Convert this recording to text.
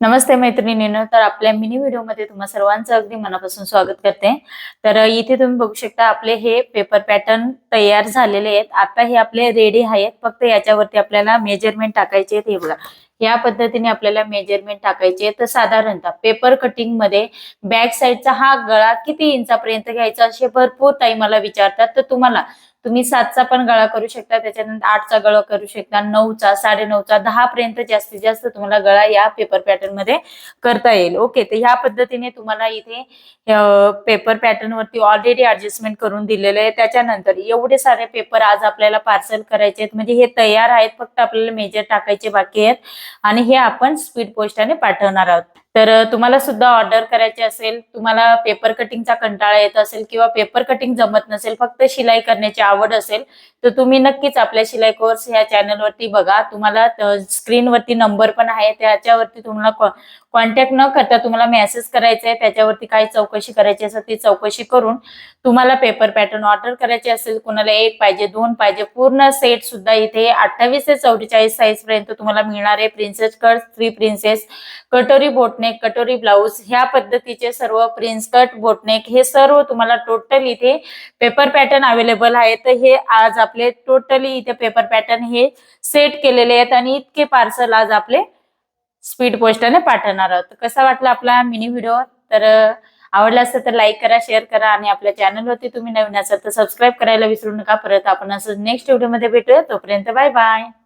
नमस्ते मैत्रिणींनो, तर आपल्या मिनी व्हिडिओमध्ये तुम्हा सर्वांचं अगदी मनापासून स्वागत करते. तर इथे तुम्ही बघू शकता आपले हे पेपर पॅटर्न तयार झालेले आहेत. आता हे आपले रेडी आहेत. फक्त याच्यावरती आपल्याला मेजरमेंट टाकायचे आहेत. हे बघा, या पद्धतीने आपल्याला मेजरमेंट टाकायचे आहेत. तर साधारणतः पेपर कटिंग मध्ये बॅक साईडचा हा गळा किती इंचापर्यंत घ्यायचा असे भरपूर ताई मला विचारतात. तर तुम्ही 7चा पण गळा करू शकता, त्याच्यानंतर 8चा गळा करू शकता, 9चा, 9.5चा, 10 पर्यंत जास्तीत जास्त तुम्हाला गळा या पेपर पॅटर्न मध्ये करता येईल. ओके, तर ह्या पद्धतीने तुम्हाला इथे पेपर पॅटर्न वरती ऑलरेडी ऍडजस्टमेंट करून दिलेले आहे. त्याच्यानंतर एवढे सारे पेपर आज आपल्याला पार्सल करायचे आहेत, म्हणजे हे तयार आहेत, फक्त आपल्याला मेजर टाकायचे बाकी आहेत आणि हे आपण स्पीड पोस्टाने पाठवणार आहोत. तर तुम्हाला सुद्धा ऑर्डर करायची असेल, तुम्हाला पेपर कटिंगचा कंटाळा येत असेल किंवा पेपर कटिंग जमत नसेल, फक्त शिलाई करण्याची आवड असेल, तर तुम्ही नक्कीच आपल्या शिलाई कोर्स ह्या चॅनलवरती बघा. तुम्हाला स्क्रीनवरती नंबर पण आहे, त्याच्यावरती तुम्हाला कॉन्टॅक्ट न करता तुम्हाला मेसेज करायचा आहे. त्याच्यावरती काय चौकशी करायची असेल ती चौकशी करून तुम्हाला पेपर पॅटर्न ऑर्डर करायचे असेल, कुणाला 1 पाहिजे, 2 पाहिजे, पूर्ण सेट सुद्धा इथे 28 ते 44 साईज पर्यंत तुम्हाला मिळणार आहे. प्रिन्सेस कट, 3 प्रिन्सेस, कटोरी बोटनेक, कटोरी ब्लाउज, ह्या पद्धतीचे सर्व प्रिन्स कट, बोटनेक हे सर्व तुम्हाला टोटल इथे पेपर पॅटर्न अवेलेबल आहे. तर हे आज आपले टोटली इथे पेपर पॅटर्न हे सेट केलेले आहेत आणि इतके पार्सल आज आपले स्पीड पोस्टाने पाठवणार आहोत. कसा वाटला आपला मिनी व्हिडिओ? तर आवडला असेल तर लाईक करा, शेअर करा आणि आपल्या चॅनलवरती तुम्ही नवीन असाल तर सबस्क्राईब करायला विसरू नका. परत आपण असं नेक्स्ट व्हिडिओमध्ये भेटूया. तोपर्यंत बाय बाय.